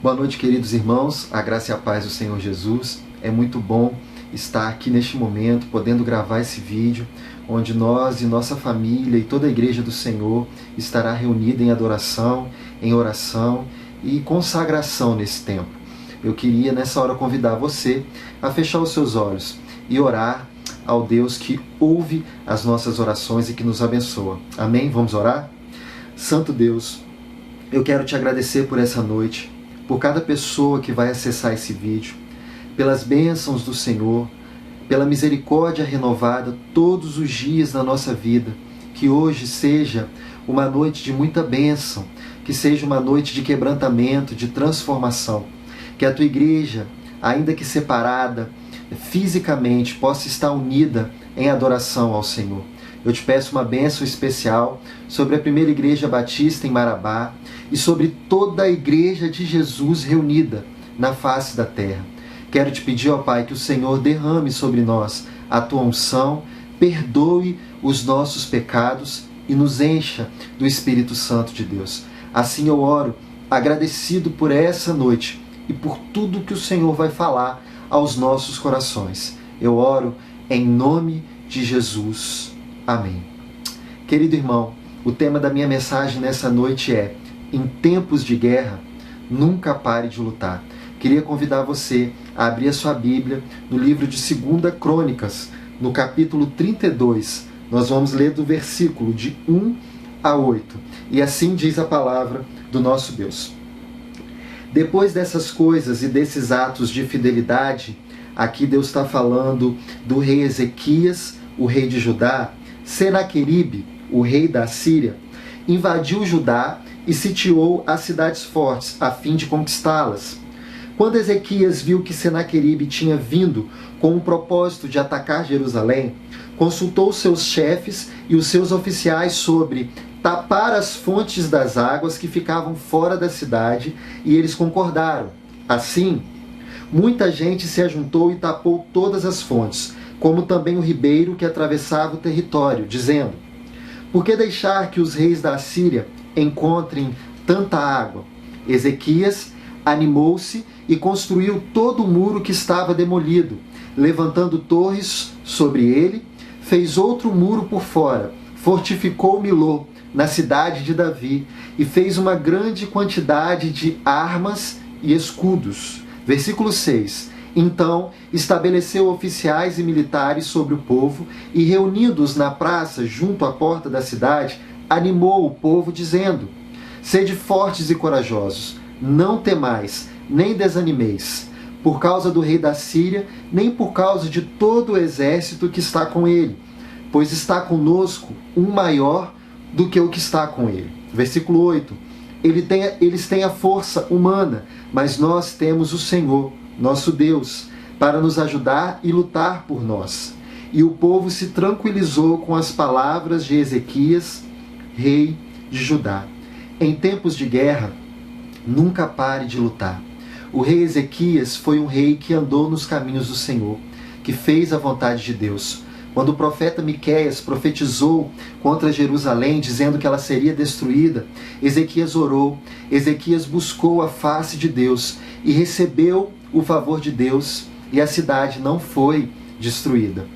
Boa noite, queridos irmãos, a graça e a paz do Senhor Jesus. É muito bom estar aqui neste momento, podendo gravar esse vídeo, onde nós e nossa família e toda a Igreja do Senhor estará reunida em adoração, em oração e consagração nesse tempo. Eu queria nessa hora convidar você a fechar os seus olhos e orar ao Deus que ouve as nossas orações e que nos abençoa. Amém? Vamos orar? Santo Deus, eu quero te agradecer por essa noite, por cada pessoa que vai acessar esse vídeo, pelas bênçãos do Senhor, pela misericórdia renovada todos os dias na nossa vida. Que hoje seja uma noite de muita bênção, que seja uma noite de quebrantamento, de transformação. Que a tua igreja, ainda que separada fisicamente, possa estar unida em adoração ao Senhor. Eu te peço uma bênção especial sobre a primeira igreja batista em Marabá e sobre toda a igreja de Jesus reunida na face da terra. Quero te pedir, ó Pai, que o Senhor derrame sobre nós a tua unção, perdoe os nossos pecados e nos encha do Espírito Santo de Deus. Assim eu oro, agradecido por essa noite e por tudo que o Senhor vai falar aos nossos corações. Eu oro em nome de Jesus. Amém. Querido irmão, o tema da minha mensagem nessa noite é: em tempos de guerra, nunca pare de lutar. Queria convidar você a abrir a sua Bíblia no livro de 2 Crônicas, no capítulo 32. Nós vamos ler do versículo de 1 a 8. E assim diz a palavra do nosso Deus. Depois dessas coisas e desses atos de fidelidade, aqui Deus está falando do rei Ezequias, o rei de Judá. Senaqueribe, o rei da Síria, invadiu Judá e sitiou as cidades fortes, a fim de conquistá-las. Quando Ezequias viu que Senaqueribe tinha vindo com o propósito de atacar Jerusalém, consultou seus chefes e os seus oficiais sobre tapar as fontes das águas que ficavam fora da cidade, e eles concordaram. Assim, muita gente se ajuntou e tapou todas as fontes, como também o ribeiro que atravessava o território, dizendo: por que deixar que os reis da Síria encontrem tanta água? Ezequias animou-se e construiu todo o muro que estava demolido, levantando torres sobre ele, fez outro muro por fora, fortificou Milô, na cidade de Davi, e fez uma grande quantidade de armas e escudos. Versículo 6. Então estabeleceu oficiais e militares sobre o povo e, reunidos na praça junto à porta da cidade, animou o povo, dizendo: sede fortes e corajosos, não temais, nem desanimeis, por causa do rei da Síria, nem por causa de todo o exército que está com ele, pois está conosco um maior do que o que está com ele. Versículo 8. Eles têm a força humana, mas nós temos o Senhor, nosso Deus, para nos ajudar e lutar por nós. E o povo se tranquilizou com as palavras de Ezequias, rei de Judá. Em tempos de guerra, nunca pare de lutar. O rei Ezequias foi um rei que andou nos caminhos do Senhor, que fez a vontade de Deus. Quando o profeta Miqueias profetizou contra Jerusalém, dizendo que ela seria destruída, Ezequias orou, Ezequias buscou a face de Deus e recebeu o favor de Deus, e a cidade não foi destruída.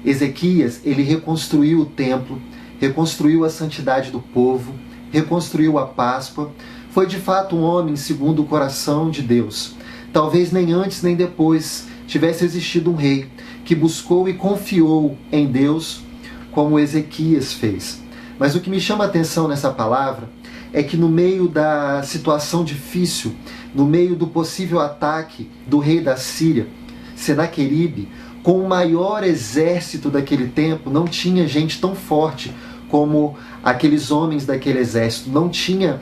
Ezequias, ele reconstruiu o templo, reconstruiu a santidade do povo, reconstruiu a Páscoa. Foi de fato um homem segundo o coração de Deus. Talvez nem antes nem depois tivesse existido um rei que buscou e confiou em Deus como Ezequias fez. Mas o que me chama a atenção nessa palavra é que no meio da situação difícil, no meio do possível ataque do rei da Síria, Senaqueribe, com o maior exército daquele tempo, não tinha gente tão forte como aqueles homens daquele exército, não tinha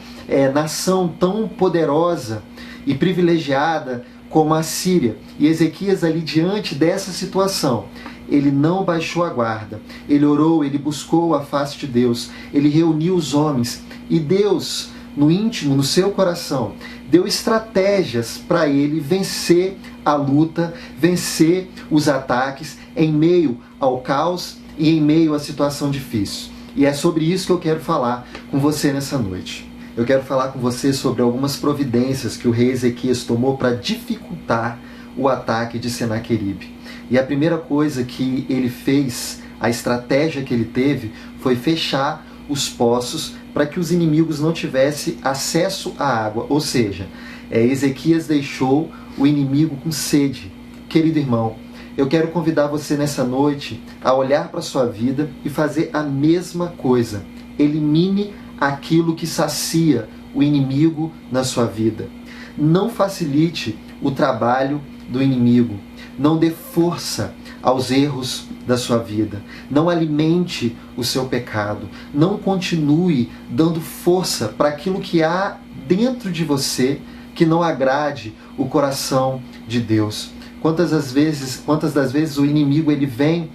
nação tão poderosa e privilegiada como a Síria. E Ezequias, ali diante dessa situação, ele não baixou a guarda, ele orou, ele buscou a face de Deus, ele reuniu os homens, e Deus, no íntimo, no seu coração, deu estratégias para ele vencer a luta, vencer os ataques em meio ao caos e em meio à situação difícil. E é sobre isso que eu quero falar com você nessa noite. eu quero falar com você sobre algumas providências que o rei Ezequias tomou para dificultar o ataque de Senaqueribe. E a primeira coisa que ele fez, a estratégia que ele teve, foi fechar os poços para que os inimigos não tivessem acesso à água. Ou seja, Ezequias deixou o inimigo com sede. Querido irmão, eu quero convidar você nessa noite a olhar para a sua vida e fazer a mesma coisa. Elimine aquilo que sacia o inimigo na sua vida. Não facilite o trabalho do inimigo. Não dê força aos erros da sua vida. Não alimente o seu pecado. Não continue dando força para aquilo que há dentro de você que não agrade o coração de Deus. Quantas das vezes o inimigo ele vem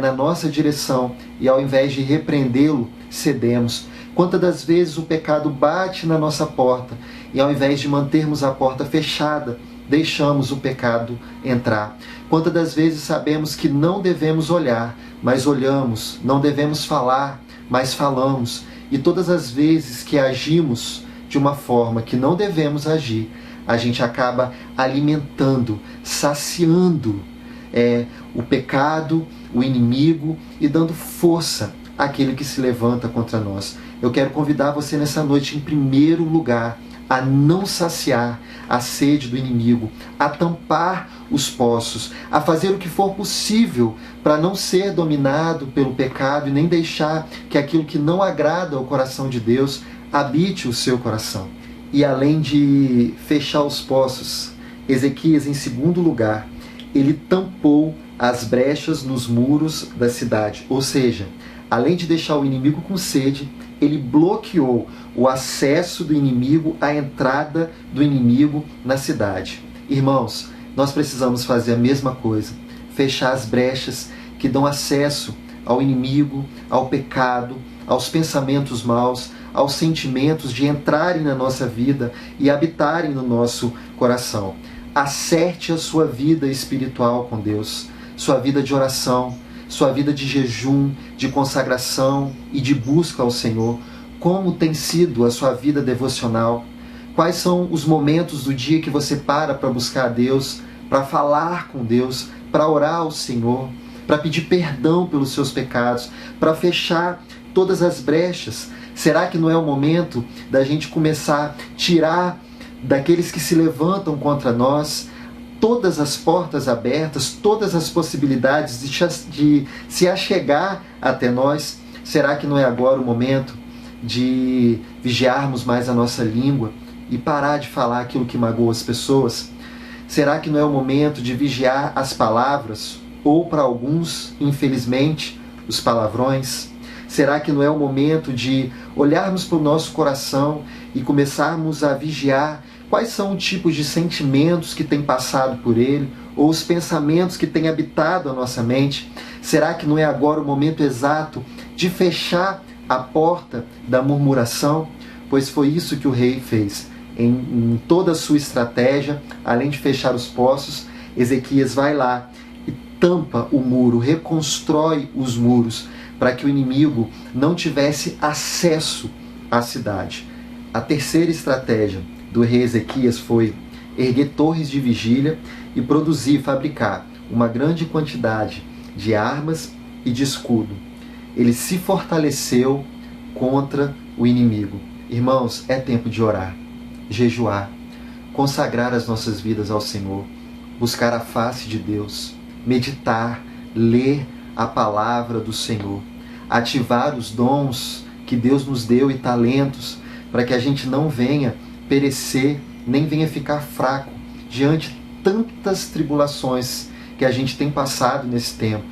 na nossa direção e ao invés de repreendê-lo, cedemos. Quantas das vezes o pecado bate na nossa porta e ao invés de mantermos a porta fechada, deixamos o pecado entrar. Quantas das vezes sabemos que não devemos olhar, mas olhamos, não devemos falar, mas falamos. E todas as vezes que agimos de uma forma que não devemos agir, a gente acaba alimentando, saciando o pecado, o inimigo e dando força àquele que se levanta contra nós. Eu quero convidar você nessa noite, em primeiro lugar, a não saciar a sede do inimigo, a tampar os poços, a fazer o que for possível para não ser dominado pelo pecado e nem deixar que aquilo que não agrada ao coração de Deus habite o seu coração. E além de fechar os poços, Ezequias, em segundo lugar, ele tampou as brechas nos muros da cidade. Ou seja, além de deixar o inimigo com sede, ele bloqueou o acesso do inimigo, a entrada do inimigo na cidade. Irmãos, nós precisamos fazer a mesma coisa, fechar as brechas que dão acesso ao inimigo, ao pecado, aos pensamentos maus, aos sentimentos de entrarem na nossa vida e habitarem no nosso coração. Acerte a sua vida espiritual com Deus, sua vida de oração, sua vida de jejum, de consagração e de busca ao Senhor. Como tem sido a sua vida devocional? Quais são os momentos do dia que você para buscar a Deus, para falar com Deus, para orar ao Senhor, para pedir perdão pelos seus pecados, para fechar todas as brechas? Será que não é o momento da gente começar a tirar daqueles que se levantam contra nós todas as portas abertas, todas as possibilidades de se achegar até nós? Será que não é agora o momento de vigiarmos mais a nossa língua e parar de falar aquilo que magoa as pessoas? Será que não é o momento de vigiar as palavras, ou para alguns, infelizmente, os palavrões? Será que não é o momento de olharmos para o nosso coração e começarmos a vigiar quais são os tipos de sentimentos que têm passado por ele, ou os pensamentos que têm habitado a nossa mente? Será que não é agora o momento exato de fechar a porta da murmuração? Pois foi isso que o rei fez. Em toda a sua estratégia, além de fechar os poços, Ezequias vai lá e tampa o muro, reconstrói os muros, para que o inimigo não tivesse acesso à cidade. A terceira estratégia do rei Ezequias foi erguer torres de vigília e produzir, fabricar uma grande quantidade de armas e de escudo. Ele se fortaleceu contra o inimigo. Irmãos, é tempo de orar, jejuar, consagrar as nossas vidas ao Senhor, buscar a face de Deus, meditar, ler a palavra do Senhor, ativar os dons que Deus nos deu e talentos, para que a gente não venha perecer, nem venha ficar fraco diante de tantas tribulações que a gente tem passado nesse tempo.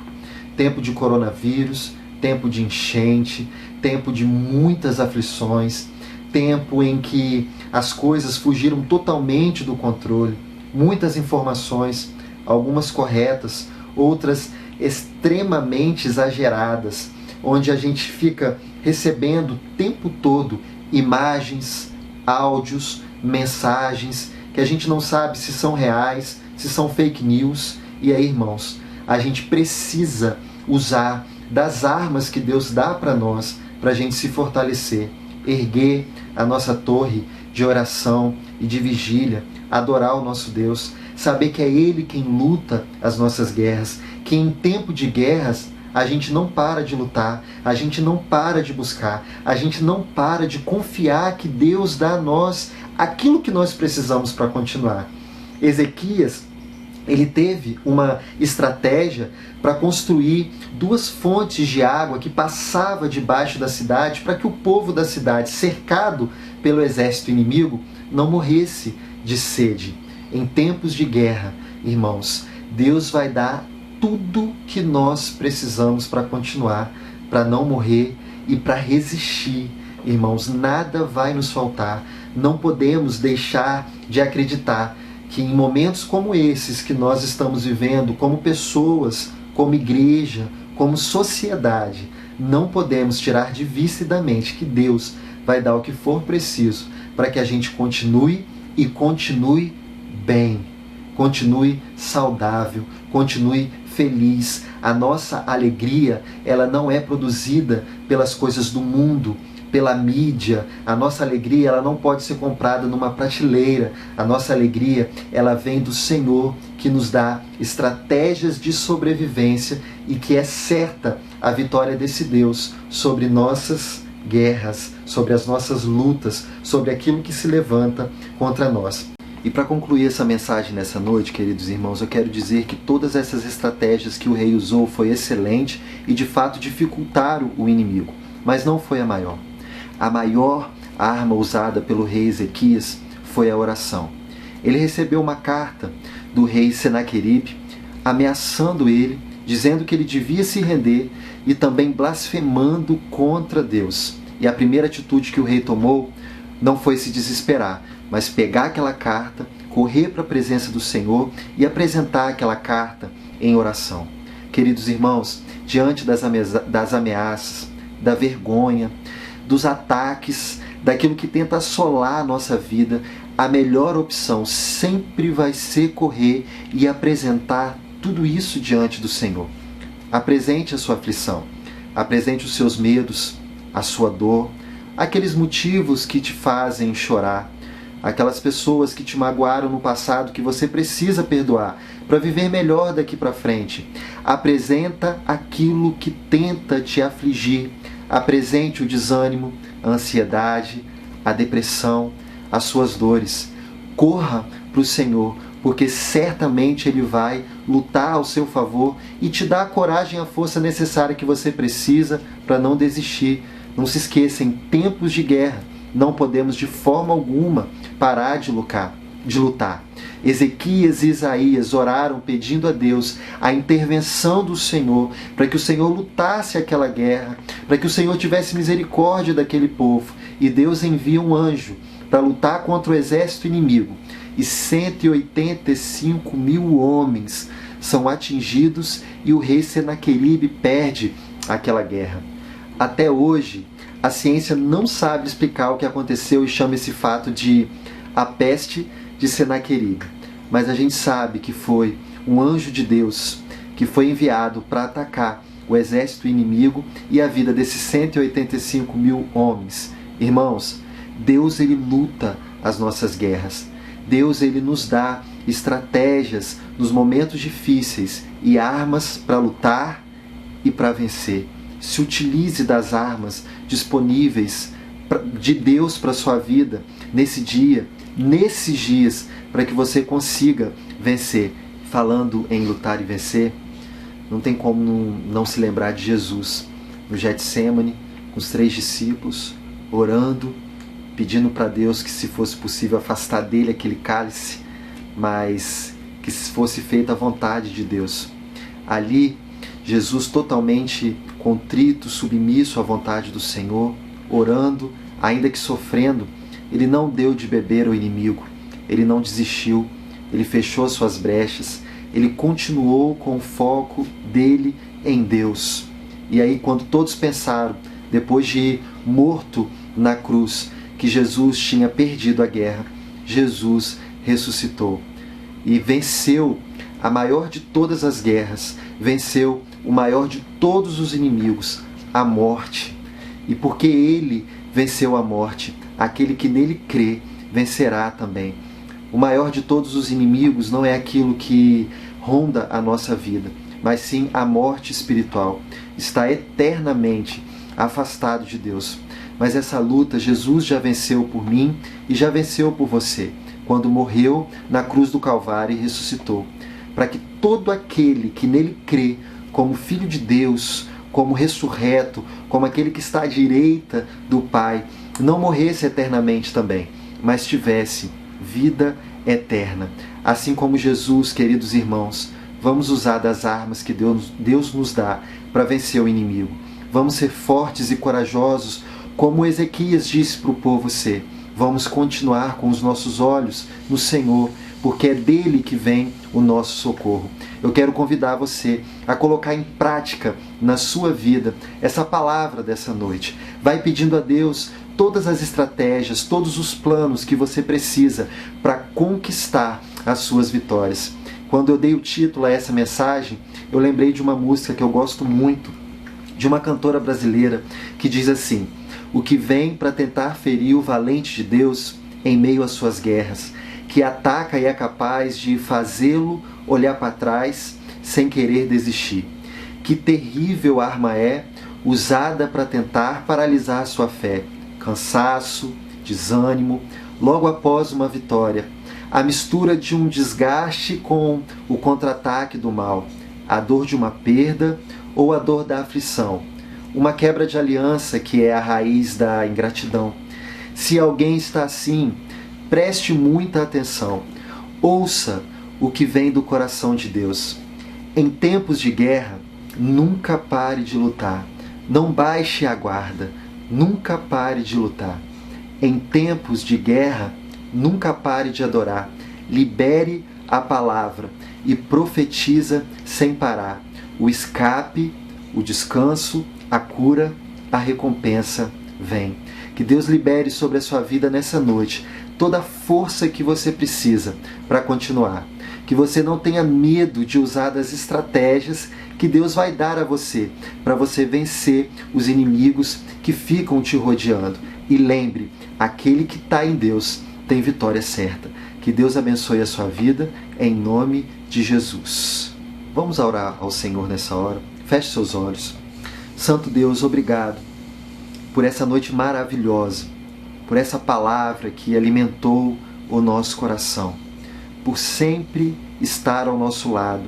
Tempo de coronavírus, tempo de enchente, tempo de muitas aflições, tempo em que as coisas fugiram totalmente do controle, muitas informações, algumas corretas, outras extremamente exageradas, onde a gente fica recebendo o tempo todo imagens, áudios, mensagens que a gente não sabe se são reais, se são fake news. E aí, irmãos, a gente precisa usar das armas que Deus dá para nós, para a gente se fortalecer, erguer a nossa torre de oração e de vigília, adorar o nosso Deus, saber que é Ele quem luta as nossas guerras, que em tempo de guerras a gente não para de lutar, a gente não para de buscar, a gente não para de confiar que Deus dá a nós aquilo que nós precisamos para continuar. Ezequias, ele teve uma estratégia para construir 2 fontes de água que passava debaixo da cidade para que o povo da cidade, cercado pelo exército inimigo, não morresse de sede. Em tempos de guerra, irmãos, Deus vai dar tudo que nós precisamos para continuar, para não morrer e para resistir. Irmãos, nada vai nos faltar. Não podemos deixar de acreditar que em momentos como esses que nós estamos vivendo, como pessoas, como igreja, como sociedade, não podemos tirar de vista e da mente que Deus vai dar o que for preciso para que a gente continue e continue bem, continue saudável, continue feliz. A nossa alegria, ela não é produzida pelas coisas do mundo, pela mídia. A nossa alegria, ela não pode ser comprada numa prateleira. A nossa alegria, ela vem do Senhor, que nos dá estratégias de sobrevivência e que é certa a vitória desse Deus sobre nossas guerras, sobre as nossas lutas, sobre aquilo que se levanta contra nós. E para concluir essa mensagem nessa noite, queridos irmãos, eu quero dizer que todas essas estratégias que o rei usou foi excelente e de fato dificultaram o inimigo, mas não foi a maior. A maior arma usada pelo rei Ezequias foi a oração. Ele recebeu uma carta do rei Senaqueribe ameaçando ele, dizendo que ele devia se render e também blasfemando contra Deus. E a primeira atitude que o rei tomou não foi se desesperar, mas pegar aquela carta, correr para a presença do Senhor e apresentar aquela carta em oração. Queridos irmãos, diante das ameaças, da vergonha, dos ataques, daquilo que tenta assolar a nossa vida, a melhor opção sempre vai ser correr e apresentar tudo isso diante do Senhor. Apresente a sua aflição, apresente os seus medos, a sua dor, aqueles motivos que te fazem chorar, aquelas pessoas que te magoaram no passado que você precisa perdoar para viver melhor daqui para frente. Apresenta aquilo que tenta te afligir. Apresente o desânimo, a ansiedade, a depressão, as suas dores. Corra para o Senhor, porque certamente Ele vai lutar ao seu favor e te dar a coragem e a força necessária que você precisa para não desistir. Não se esqueça, em tempos de guerra, não podemos de forma alguma parar de lutar. Ezequias e Isaías oraram pedindo a Deus a intervenção do Senhor, para que o Senhor lutasse aquela guerra, para que o Senhor tivesse misericórdia daquele povo. E Deus envia um anjo para lutar contra o exército inimigo. E 185 mil homens são atingidos e o rei Senaqueribe perde aquela guerra. Até hoje, a ciência não sabe explicar o que aconteceu e chama esse fato de a peste de Senaqueribe. Mas a gente sabe que foi um anjo de Deus que foi enviado para atacar o exército inimigo e a vida desses 185 mil homens. Irmãos, Deus ele luta as nossas guerras. Deus ele nos dá estratégias nos momentos difíceis e armas para lutar e para vencer. Se utilize das armas disponíveis de Deus para a sua vida nesse dia, nesses dias, para que você consiga vencer. Falando em lutar e vencer, não tem como não se lembrar de Jesus no Getsêmani, com os 3 discípulos, orando, pedindo para Deus que, se fosse possível, afastar dele aquele cálice, mas que fosse feita a vontade de Deus. Ali, Jesus totalmente contrito, submisso à vontade do Senhor, orando, ainda que sofrendo, ele não deu de beber ao inimigo, ele não desistiu, ele fechou suas brechas, ele continuou com o foco dele em Deus. E aí, quando todos pensaram, depois de morto na cruz, que Jesus tinha perdido a guerra, Jesus ressuscitou e venceu a maior de todas as guerras, venceu o maior de todos os inimigos, a morte. E porque ele venceu a morte, aquele que nele crê vencerá também. O maior de todos os inimigos não é aquilo que ronda a nossa vida, mas sim a morte espiritual. Está eternamente afastado de Deus. Mas essa luta Jesus já venceu por mim e já venceu por você, quando morreu na cruz do Calvário e ressuscitou, para que todo aquele que nele crê, como Filho de Deus, como ressurreto, como aquele que está à direita do Pai, não morresse eternamente também, mas tivesse vida eterna. Assim como Jesus, queridos irmãos, vamos usar das armas que Deus nos dá para vencer o inimigo. Vamos ser fortes e corajosos, como Ezequias disse para o povo ser. Vamos continuar com os nossos olhos no Senhor, porque é dele que vem o nosso socorro. Eu quero convidar você a colocar em prática na sua vida essa palavra dessa noite. Vai pedindo a Deus todas as estratégias, todos os planos que você precisa para conquistar as suas vitórias. Quando eu dei o título a essa mensagem, eu lembrei de uma música que eu gosto muito, de uma cantora brasileira, que diz assim: o que vem para tentar ferir o valente de Deus em meio às suas guerras, que ataca e é capaz de fazê-lo olhar para trás sem querer desistir. Que terrível arma é usada para tentar paralisar a sua fé. Cansaço, desânimo, logo após uma vitória. A mistura de um desgaste com o contra-ataque do mal. A dor de uma perda ou a dor da aflição. Uma quebra de aliança que é a raiz da ingratidão. Se alguém está assim, preste muita atenção. Ouça o que vem do coração de Deus. Em tempos de guerra, nunca pare de lutar. Não baixe a guarda. Nunca pare de lutar. Em tempos de guerra, nunca pare de adorar. Libere a palavra e profetiza sem parar. O escape, o descanso, a cura, a recompensa vem. Que Deus libere sobre a sua vida nessa noite toda a força que você precisa para continuar. Que você não tenha medo de usar das estratégias que Deus vai dar a você para você vencer os inimigos que ficam te rodeando. E lembre, aquele que está em Deus tem vitória certa. Que Deus abençoe a sua vida em nome de Jesus. Vamos orar ao Senhor nessa hora. Feche seus olhos. Santo Deus, obrigado por essa noite maravilhosa, por essa palavra que alimentou o nosso coração, por sempre estar ao nosso lado.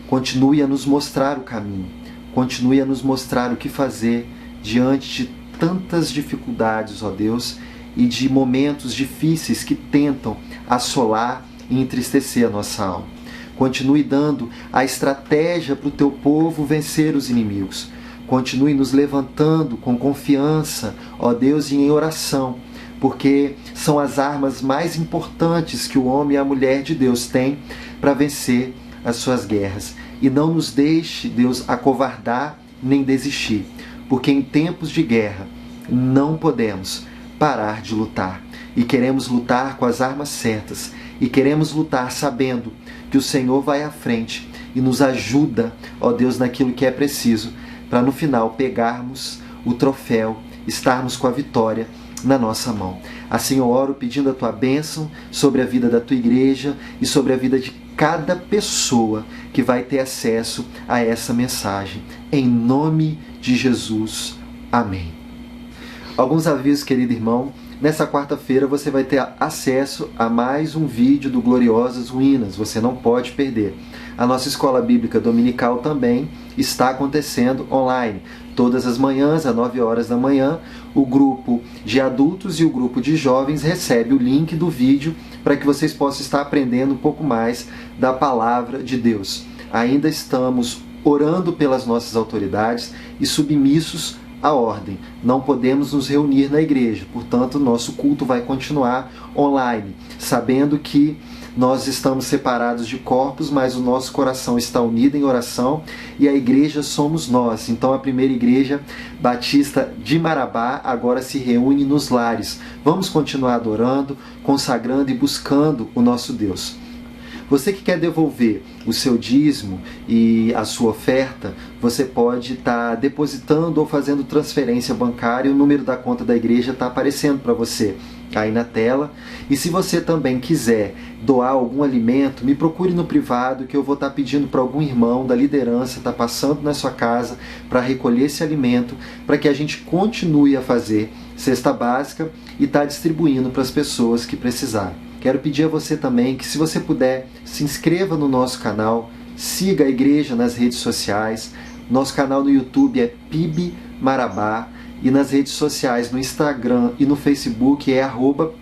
Continue a nos mostrar o caminho, continue a nos mostrar o que fazer diante de tantas dificuldades, ó Deus, e de momentos difíceis que tentam assolar e entristecer a nossa alma. Continue dando a estratégia para o teu povo vencer os inimigos. Continue nos levantando com confiança, ó Deus, e em oração, porque são as armas mais importantes que o homem e a mulher de Deus têm para vencer as suas guerras. E não nos deixe, Deus, acovardar nem desistir, porque em tempos de guerra não podemos parar de lutar. E queremos lutar com as armas certas, e queremos lutar sabendo que o Senhor vai à frente e nos ajuda, ó Deus, naquilo que é preciso, para no final pegarmos o troféu, estarmos com a vitória na nossa mão. Assim eu oro pedindo a tua bênção sobre a vida da tua igreja e sobre a vida de cada pessoa que vai ter acesso a essa mensagem. Em nome de Jesus. Amém. Alguns avisos, querido irmão. Nessa quarta-feira você vai ter acesso a mais um vídeo do Gloriosas Ruínas. Você não pode perder. A nossa escola bíblica dominical também está acontecendo online. Todas as manhãs, às 9 horas da manhã, o grupo de adultos e o grupo de jovens recebe o link do vídeo para que vocês possam estar aprendendo um pouco mais da palavra de Deus. Ainda estamos orando pelas nossas autoridades e submissos à ordem. Não podemos nos reunir na igreja, portanto, nosso culto vai continuar online, sabendo que nós estamos separados de corpos, mas o nosso coração está unido em oração e a igreja somos nós. Então a primeira igreja batista de Marabá agora se reúne nos lares. Vamos continuar adorando, consagrando e buscando o nosso Deus. Você que quer devolver o seu dízimo e a sua oferta, você pode estar depositando ou fazendo transferência bancária, e o número da conta da igreja está aparecendo para você aí na tela. E se você também quiser doar algum alimento, me procure no privado, que eu vou estar pedindo para algum irmão da liderança estar passando na sua casa para recolher esse alimento, para que a gente continue a fazer cesta básica e estar distribuindo para as pessoas que precisarem. Quero pedir a você também que, se você puder, se inscreva no nosso canal, siga a igreja nas redes sociais. Nosso canal no YouTube é PIB Marabá, e nas redes sociais, no Instagram e no Facebook é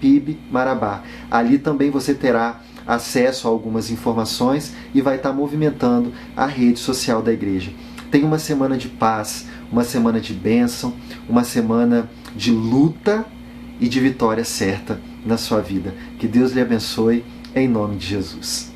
@PIB Marabá. Ali também você terá acesso a algumas informações e vai estar movimentando a rede social da igreja. Tenha uma semana de paz, uma semana de bênção, uma semana de luta e de vitória certa na sua vida. Que Deus lhe abençoe, em nome de Jesus.